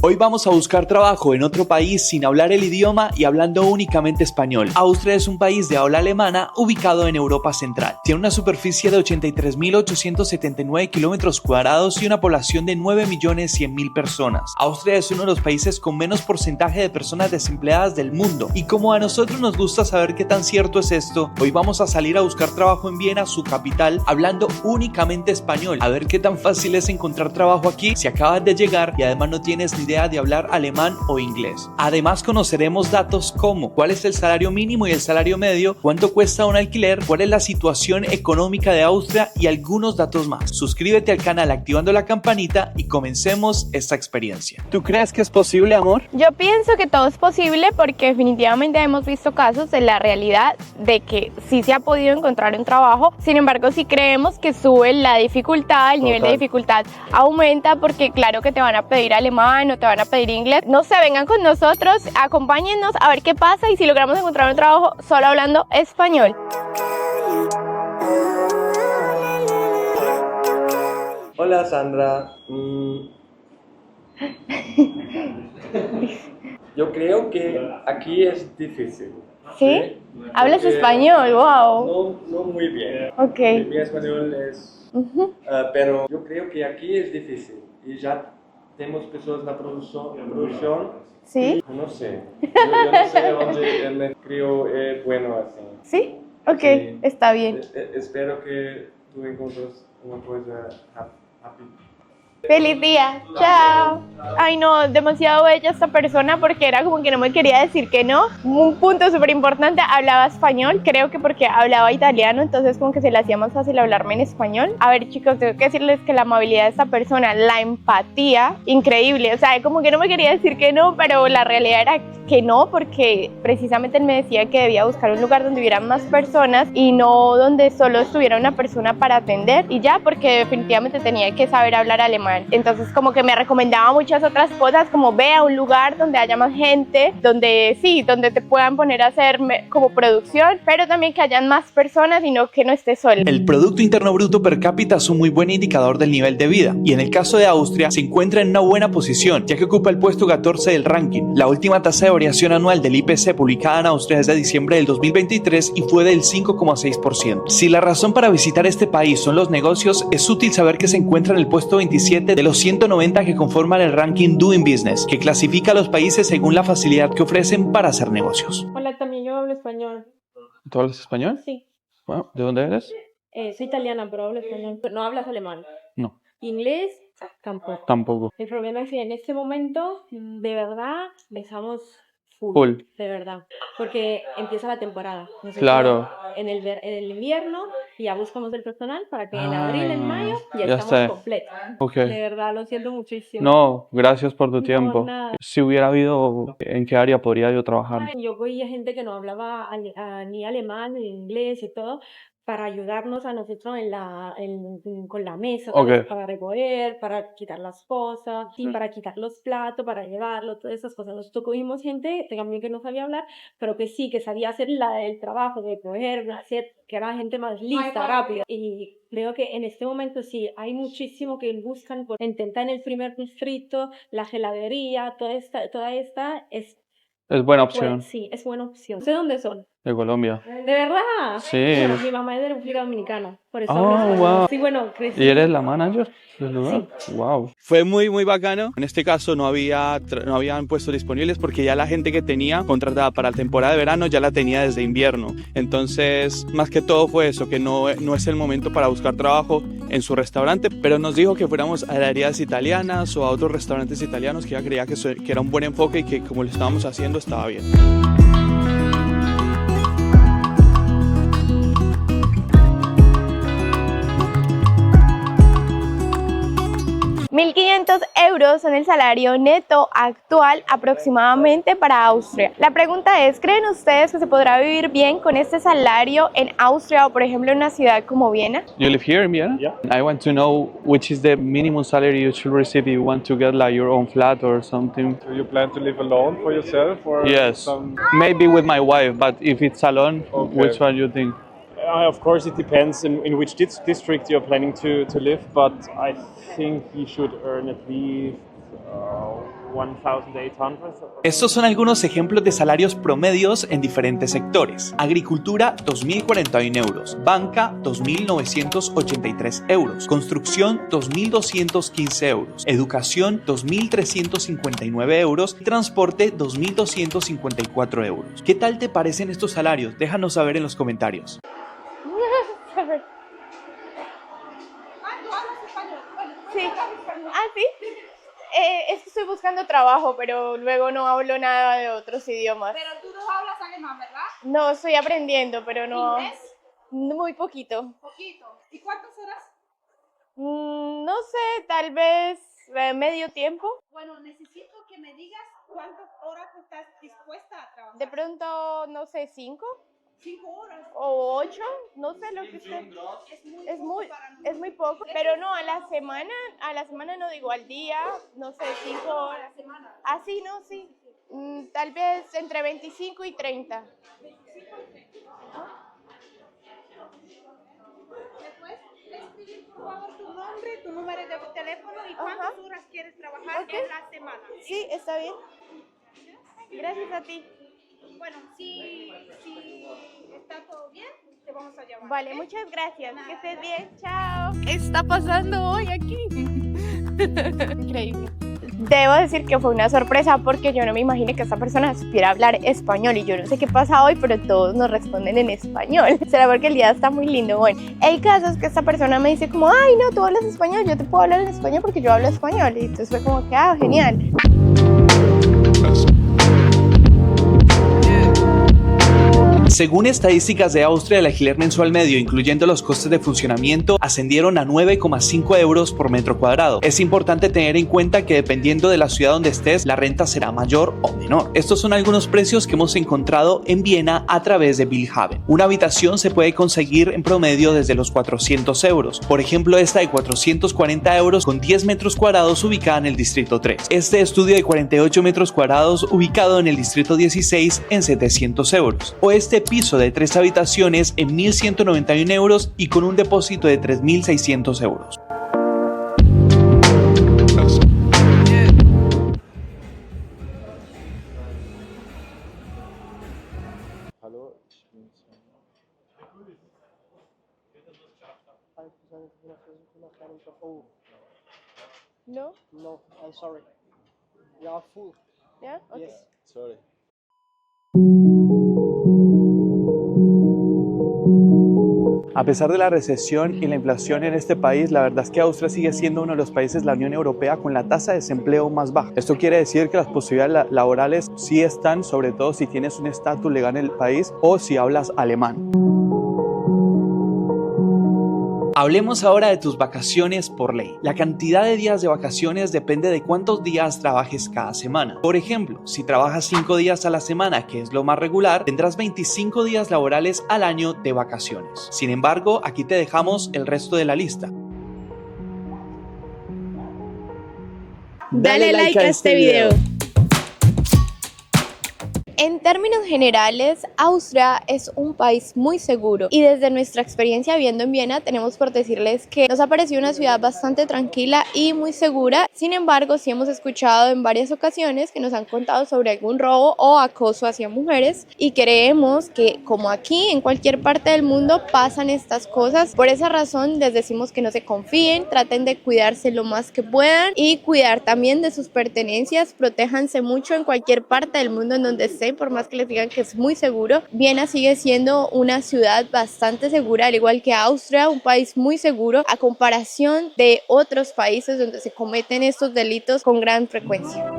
Hoy vamos a buscar trabajo en otro país sin hablar el idioma y hablando únicamente español. Austria es un país de habla alemana ubicado en Europa Central. Tiene una superficie de 83.879 kilómetros cuadrados y una población de 9.100.000 personas. Austria es uno de los países con menos porcentaje de personas desempleadas del mundo. Y como a nosotros nos gusta saber qué tan cierto es esto, hoy vamos a salir a buscar trabajo en Viena, su capital, hablando únicamente español. A ver qué tan fácil es encontrar trabajo aquí si acabas de llegar y además no tienes ni idea de hablar alemán o inglés. Además conoceremos datos como cuál es el salario mínimo y el salario medio, cuánto cuesta un alquiler, cuál es la situación económica de Austria y algunos datos más. Suscríbete al canal activando la campanita y comencemos esta experiencia. ¿Tú crees que es posible, amor? Yo pienso que todo es posible porque definitivamente hemos visto casos de la realidad de que sí se ha podido encontrar un trabajo. Sin embargo, si creemos que sube la dificultad, el nivel de dificultad aumenta porque claro que te van a pedir alemán o te van a pedir inglés. No sé, vengan con nosotros, acompáñennos a ver qué pasa y si logramos encontrar un trabajo solo hablando español. Hola Sandra. Yo creo que aquí es difícil. ¿Sí? ¿Hablas español? ¡Wow! No muy bien. Ok. Mi español es... pero yo creo que aquí es difícil. Y ya tenemos personas en la producción. ¿Sí? No sé. Yo no sé dónde me creo bueno así. ¿Sí? Ok, Sí. está bien. Espero que tú encuentres una cosa happy. ¡Feliz día! ¡Chao! Ay no, demasiado bella esta persona porque era como que no me quería decir que no. Un punto súper importante, hablaba español, creo que porque hablaba italiano, entonces como que se le hacía más fácil hablarme en español. A ver chicos, tengo que decirles que la amabilidad de esta persona, la empatía, increíble. O sea, como que no me quería decir que no, pero la realidad era que no, porque precisamente él me decía que debía buscar un lugar donde hubieran más personas y no donde solo estuviera una persona para atender y ya, porque definitivamente tenía que saber hablar alemán. Entonces como que me recomendaba muchas otras cosas, como ve a un lugar donde haya más gente, donde sí, donde te puedan poner a hacer como producción, pero también que hayan más personas y no que no estés solo. El Producto Interno Bruto per cápita es un muy buen indicador del nivel de vida y en el caso de Austria se encuentra en una buena posición ya que ocupa el puesto 14 del ranking. La última tasa de variación anual del IPC publicada en Austria es de diciembre del 2023 y fue del 5,6%. Si la razón para visitar este país son los negocios, es útil saber que se encuentra en el puesto 27 de los 190 que conforman el ranking Doing Business, que clasifica a los países según la facilidad que ofrecen para hacer negocios. Hola, también yo hablo español. ¿Tú hablas español? Sí. Bueno, ¿de dónde eres? Soy italiana, pero hablo español. Pero no hablas alemán. No. Inglés, tampoco. Tampoco. El problema es que en este momento, de verdad, estamos Full. de verdad. Porque empieza la temporada. Nosotros Claro. En el invierno ya buscamos el personal para que en Ay, abril, en mayo, ya ya estamos está. completos. Ok. De verdad, lo siento muchísimo. No, gracias por tu tiempo. nada. Si hubiera habido, ¿en qué área podría yo trabajar? Yo veía gente que no hablaba ni alemán ni inglés y todo para ayudarnos a nosotros con la mesa, ¿sabes? Ok. Para recoger, para quitar las cosas, y para quitar los platos, para llevarlo, todas esas cosas. Nosotros cogimos gente también que no sabía hablar, pero que sí, que sabía hacer el trabajo de coger, hacer, que era gente más lista, rápida. Y creo que en este momento sí, hay muchísimo que buscan por intentar en el primer distrito, la heladería, toda esta es... Es buena opción. Pues, sí, es buena opción. ¿De dónde son? De Colombia. ¿De verdad? Sí. Bueno, mi mamá es de República Dominicana, por eso Oh, hablo español. wow. Sí, bueno, crecí. ¿Y eres la manager del lugar? Sí. Wow. Fue muy bacano. En este caso no habían puestos disponibles porque ya la gente que tenía contratada para la temporada de verano ya la tenía desde invierno. Entonces, más que todo fue eso, que no es el momento para buscar trabajo en su restaurante, pero nos dijo que fuéramos a heladerías italianas o a otros restaurantes italianos que ella creía que era un buen enfoque y que como lo estábamos haciendo estaba bien. 1.500 euros son el salario neto actual aproximadamente para Austria. La pregunta es, ¿creen ustedes que se podrá vivir bien con este salario en Austria o por ejemplo en una ciudad como Viena? You live here in Vienna? Yeah. I want to know which is the minimum salary you should receive if you want to get like your own flat or something. Do you plan to live alone for yourself or Yes, some... maybe with my wife, but if it's alone, Okay. which one you think? Of course, it depends in which district you're planning to live, but I think you should earn at least 1,800. Estos son algunos ejemplos de salarios promedios en diferentes sectores. Agricultura, 2.041 euros. Banca, 2.983 euros. Construcción, 2.215 euros. Educación, 2.359 euros. Y transporte, 2.254 euros. ¿Qué tal te parecen estos salarios? Déjanos saber en los comentarios. Sí. Ah, sí. Es que estoy buscando trabajo, pero luego no hablo nada de otros idiomas. Pero tú no hablas alemán, ¿verdad? No, estoy aprendiendo, pero no. ¿Inglés? Muy poquito. Poquito. ¿Y cuántas horas? No sé, tal vez medio tiempo. Bueno, necesito que me digas cuántas horas estás dispuesta a trabajar. De pronto, no sé, 5 5 horas. o 8, no sé lo que usted. Es muy poco, pero no, a la semana no digo al día, no sé, 5 horas. A la semana. Ah, sí, no, sí. Tal vez entre 25 y 30. ¿Me puedes escribir, por favor, tu nombre, tu número de teléfono y cuántas horas quieres trabajar en la semana? Sí, está bien. Gracias a ti. Bueno, si está todo bien, te vamos a llamar. Vale, ¿ok? muchas gracias. Que estés bien. Chao. ¿Qué está pasando hoy aquí? Increíble. Debo decir que fue una sorpresa porque yo no me imaginé que esta persona supiera hablar español y yo no sé qué pasa hoy, pero todos nos responden en español. Será porque el día está muy lindo. Bueno, el caso es que esta persona me dice como, ay no, tú hablas español, yo te puedo hablar en español porque yo hablo español. Y entonces fue como que, genial. Según estadísticas de Austria, el alquiler mensual medio, incluyendo los costes de funcionamiento, ascendieron a 9,5 euros por metro cuadrado. Es importante tener en cuenta que dependiendo de la ciudad donde estés, la renta será mayor o menor. Estos son algunos precios que hemos encontrado en Viena a través de Willhaben. Una habitación se puede conseguir en promedio desde los 400 euros. Por ejemplo, esta de 440 euros con 10 metros cuadrados ubicada en el distrito 3. Este estudio de 48 metros cuadrados ubicado en el distrito 16 en 700 euros. O este piso de 3 habitaciones en 1.191 euros y con un depósito de 3.600 euros. No? No, I'm sorry. You are full. Yeah? Okay. Yes. Sorry. A pesar de la recesión y la inflación en este país, la verdad es que Austria sigue siendo uno de los países de la Unión Europea con la tasa de desempleo más baja. Esto quiere decir que las posibilidades laborales sí están, sobre todo si tienes un estatus legal en el país o si hablas alemán. Hablemos ahora de tus vacaciones por ley. La cantidad de días de vacaciones depende de cuántos días trabajes cada semana. Por ejemplo, si trabajas 5 días a la semana, que es lo más regular, tendrás 25 días laborales al año de vacaciones. Sin embargo, aquí te dejamos el resto de la lista. Dale like a este video. En términos generales, Austria es un país muy seguro y desde nuestra experiencia viviendo en Viena tenemos por decirles que nos ha parecido una ciudad bastante tranquila y muy segura. Sin embargo, sí hemos escuchado en varias ocasiones que nos han contado sobre algún robo o acoso hacia mujeres y creemos que como aquí en cualquier parte del mundo pasan estas cosas. Por esa razón les decimos que no se confíen, traten de cuidarse lo más que puedan y cuidar también de sus pertenencias, protéjanse mucho en cualquier parte del mundo en donde estén. Por más que les digan que es muy seguro, Viena sigue siendo una ciudad bastante segura, al igual que Austria, un país muy seguro a comparación de otros países donde se cometen estos delitos con gran frecuencia.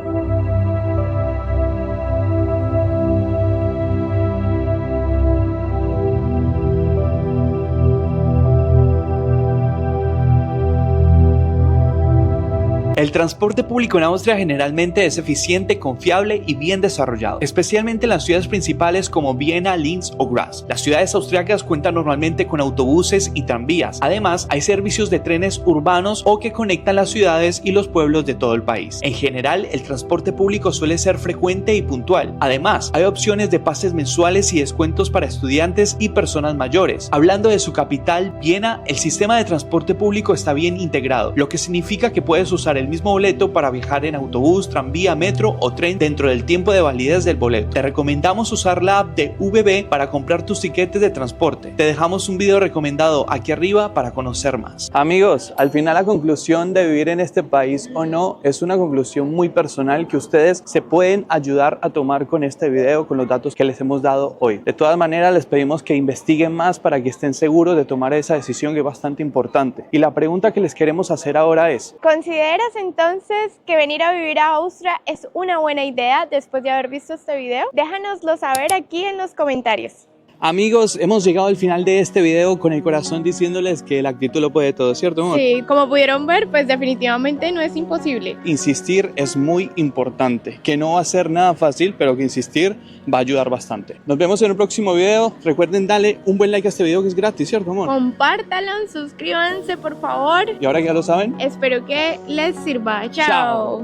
El transporte público en Austria generalmente es eficiente, confiable y bien desarrollado, especialmente en las ciudades principales como Viena, Linz o Graz. Las ciudades austriacas cuentan normalmente con autobuses y tranvías. Además, hay servicios de trenes urbanos o que conectan las ciudades y los pueblos de todo el país. En general, el transporte público suele ser frecuente y puntual. Además, hay opciones de pases mensuales y descuentos para estudiantes y personas mayores. Hablando de su capital, Viena, el sistema de transporte público está bien integrado, lo que significa que puedes usar el mismo boleto para viajar en autobús, tranvía, metro o tren dentro del tiempo de validez del boleto. Te recomendamos usar la app de VB para comprar tus tiquetes de transporte. Te dejamos un video recomendado aquí arriba para conocer más. Amigos, al final la conclusión de vivir en este país o no es una conclusión muy personal que ustedes se pueden ayudar a tomar con este video, con los datos que les hemos dado hoy. De todas maneras, les pedimos que investiguen más para que estén seguros de tomar esa decisión que es bastante importante. Y la pregunta que les queremos hacer ahora es: ¿consideras entonces que venir a vivir a Austria es una buena idea después de haber visto este video? Déjanoslo saber aquí en los comentarios. Amigos, hemos llegado al final de este video con el corazón diciéndoles que la actitud lo puede todo, ¿cierto, amor? Sí, como pudieron ver, pues definitivamente no es imposible. Insistir es muy importante, que no va a ser nada fácil, pero que insistir va a ayudar bastante. Nos vemos en un próximo video. Recuerden darle un buen like a este video que es gratis, ¿cierto, amor? Compártanlo, suscríbanse por favor. Y ahora que ya lo saben, Espero que les sirva. Chao.